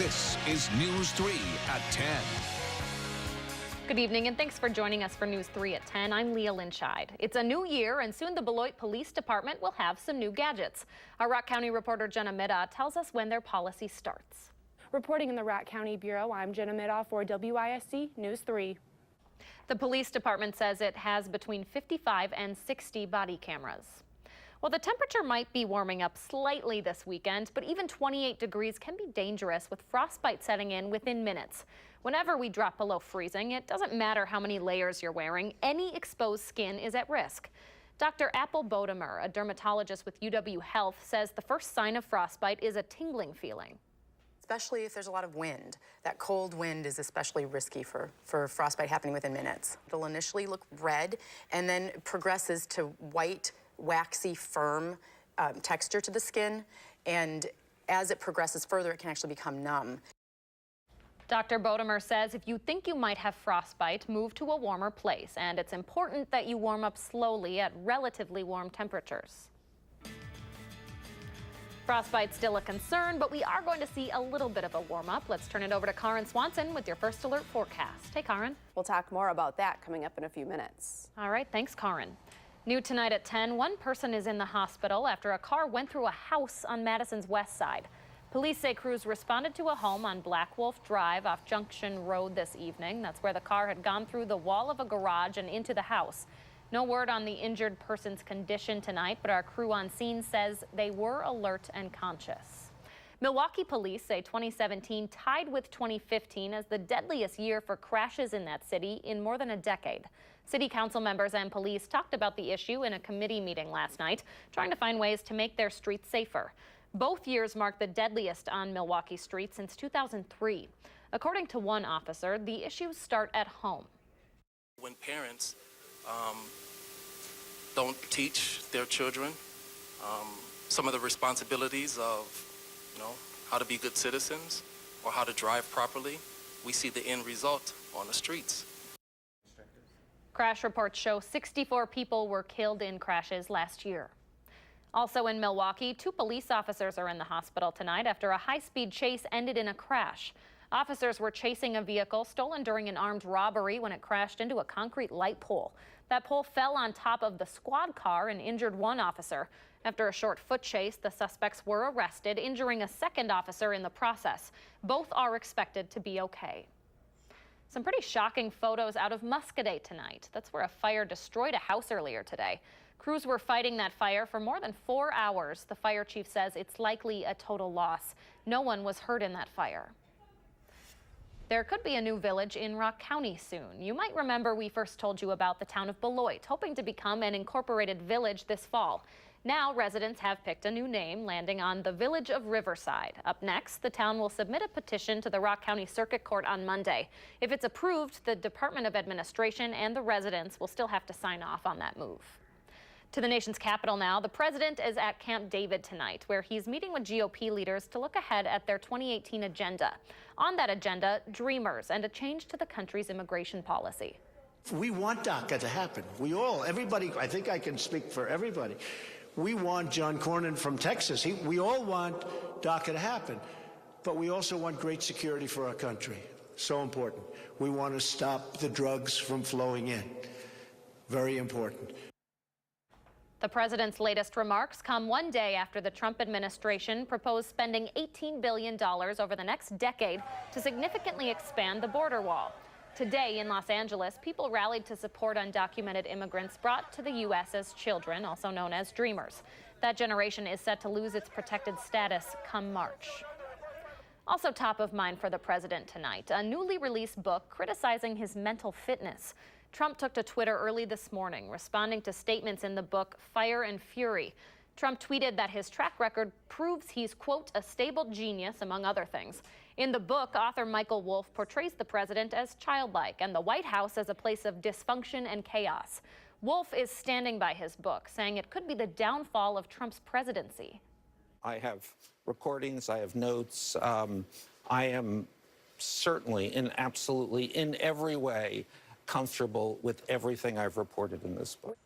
This is News 3 at 10. Good evening, and thanks for joining us for News 3 at 10. I'm Leah Lynchide. It's a new year, and soon the Beloit Police Department will have some new gadgets. Our Rock County reporter Jenna Middaugh tells us when their policy starts. Reporting in the Rock County Bureau, I'm Jenna Middaugh for WISC News 3. The police department says it has between 55 and 60 body cameras. Well, the temperature might be warming up slightly this weekend, but even 28 degrees can be dangerous with frostbite setting in within minutes. Whenever we drop below freezing, it doesn't matter how many layers you're wearing, any exposed skin is at risk. Dr. Apple Bodemer, a dermatologist with UW Health, says the first sign of frostbite is a tingling feeling. Especially if there's a lot of wind. That cold wind is especially risky for frostbite happening within minutes. It'll initially look red and then progresses to white, waxy, firm texture to the skin. And as it progresses further, it can actually become numb. Dr. Bodemer says if you think you might have frostbite, move to a warmer place. And it's important that you warm up slowly at relatively warm temperatures. Frostbite's still a concern, but we are going to see a little bit of a warm-up. Let's turn it over to Karen Swanson with your first alert forecast. Hey, Karen. We'll talk more about that coming up in a few minutes. All right, thanks, Karen. New tonight at 10, one person is in the hospital after a car went through a house on Madison's west side. Police say crews responded to a home on Black Wolf Drive off Junction Road this evening. That's where the car had gone through the wall of a garage and into the house. No word on the injured person's condition tonight, but our crew on scene says they were alert and conscious. Milwaukee police say 2017 tied with 2015 as the deadliest year for crashes in that city in more than a decade. City council members and police talked about the issue in a committee meeting last night, trying to find ways to make their streets safer. Both years mark the deadliest on Milwaukee streets since 2003. According to one officer, the issues start at home. When parents don't teach their children some of the responsibilities of, how to be good citizens or how to drive properly, we see the end result on the streets. Crash reports show 64 people were killed in crashes last year. Also in Milwaukee, 2 police officers are in the hospital tonight after a high-speed chase ended in a crash. Officers were chasing a vehicle stolen during an armed robbery when it crashed into a concrete light pole. That pole fell on top of the squad car and injured one officer. After a short foot chase, the suspects were arrested, injuring a second officer in the process. Both are expected to be okay. Some pretty shocking photos out of Muscadet tonight. That's where a fire destroyed a house earlier today. Crews were fighting that fire for more than 4 hours. The fire chief says it's likely a total loss. No one was hurt in that fire. There could be a new village in Rock County soon. You might remember we first told you about the town of Beloit, hoping to become an incorporated village this fall. Now residents have picked a new name, landing on the Village of Riverside. Up next, the town will submit a petition to the Rock County Circuit Court on Monday. If it's approved, the Department of Administration and the residents will still have to sign off on that move. To the nation's capital now, the president is at Camp David tonight, where he's meeting with GOP leaders to look ahead at their 2018 agenda. On that agenda, dreamers and a change to the country's immigration policy. We want DACA to happen. Everybody, I think I can speak for everybody. We want John Cornyn from Texas. We all want DACA to happen, but we also want great security for our country. So important. We want to stop the drugs from flowing in. Very important. The president's latest remarks come one day after the Trump administration proposed spending $18 billion over the next decade to significantly expand the border wall. Today in Los Angeles, people rallied to support undocumented immigrants brought to the U.S. as children, also known as dreamers. That generation is set to lose its protected status come March. Also top of mind for the president tonight, a newly released book criticizing his mental fitness. Trump took to Twitter early this morning, responding to statements in the book Fire and Fury. Trump tweeted that his track record proves he's, quote, a stable genius, among other things. In the book, author Michael Wolff portrays the president as childlike and the White House as a place of dysfunction and chaos. Wolff is standing by his book, saying it could be the downfall of Trump's presidency. I have recordings, I have notes. I am certainly and absolutely in every way comfortable with everything I've reported in this book.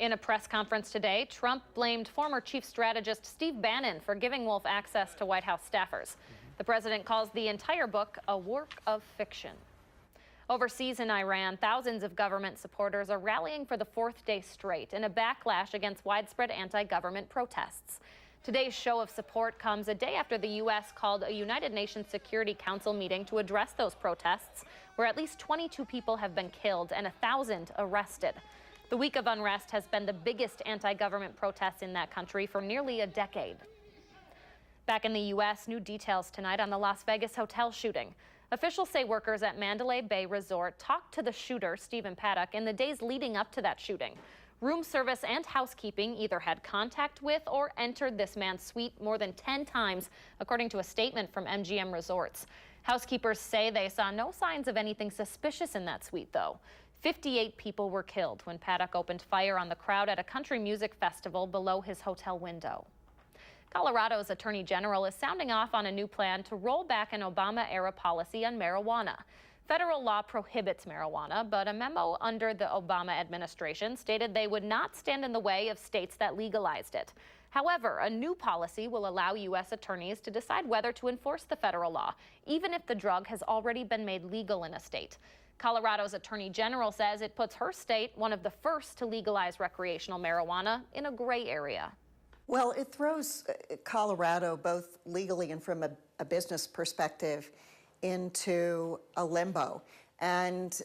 In a press conference today, Trump blamed former chief strategist Steve Bannon for giving Wolf access to White House staffers. The president calls the entire book a work of fiction. Overseas in Iran, thousands of government supporters are rallying for the fourth day straight in a backlash against widespread anti-government protests. Today's show of support comes a day after the U.S. called a United Nations Security Council meeting to address those protests, where at least 22 people have been killed and 1,000 arrested. The week of unrest has been the biggest anti-government protests in that country for nearly a decade. Back in the U.S., new details tonight on the Las Vegas hotel shooting. Officials say workers at Mandalay Bay Resort talked to the shooter, Stephen Paddock, in the days leading up to that shooting. Room service and housekeeping either had contact with or entered this man's suite more than 10 times, according to a statement from MGM Resorts. Housekeepers say they saw no signs of anything suspicious in that suite, though. 58 people were killed when Paddock opened fire on the crowd at a country music festival below his hotel window. Colorado's Attorney General is sounding off on a new plan to roll back an Obama-era policy on marijuana. Federal law prohibits marijuana, but a memo under the Obama administration stated they would not stand in the way of states that legalized it. However, a new policy will allow U.S. attorneys to decide whether to enforce the federal law, even if the drug has already been made legal in a state. Colorado's Attorney General says it puts her state, one of the first to legalize recreational marijuana, in a gray area. Well, it throws Colorado, both legally and from a business perspective, into a limbo. And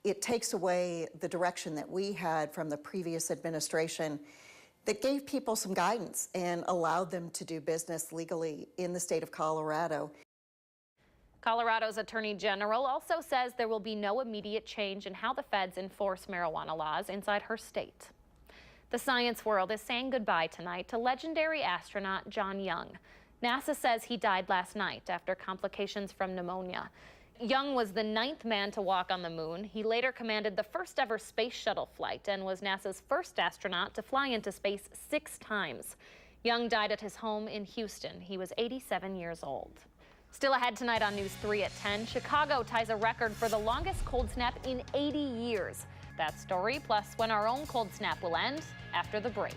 it takes away the direction that we had from the previous administration that gave people some guidance and allowed them to do business legally in the state of Colorado. Colorado's Attorney General also says there will be no immediate change in how the feds enforce marijuana laws inside her state. The science world is saying goodbye tonight to legendary astronaut John Young. NASA says he died last night after complications from pneumonia. Young was the 9th man to walk on the moon. He later commanded the first ever space shuttle flight and was NASA's first astronaut to fly into space 6 times. Young died at his home in Houston. He was 87 years old. Still ahead tonight on News 3 at 10, Chicago ties a record for the longest cold snap in 80 years. That story, plus when our own cold snap will end after the break.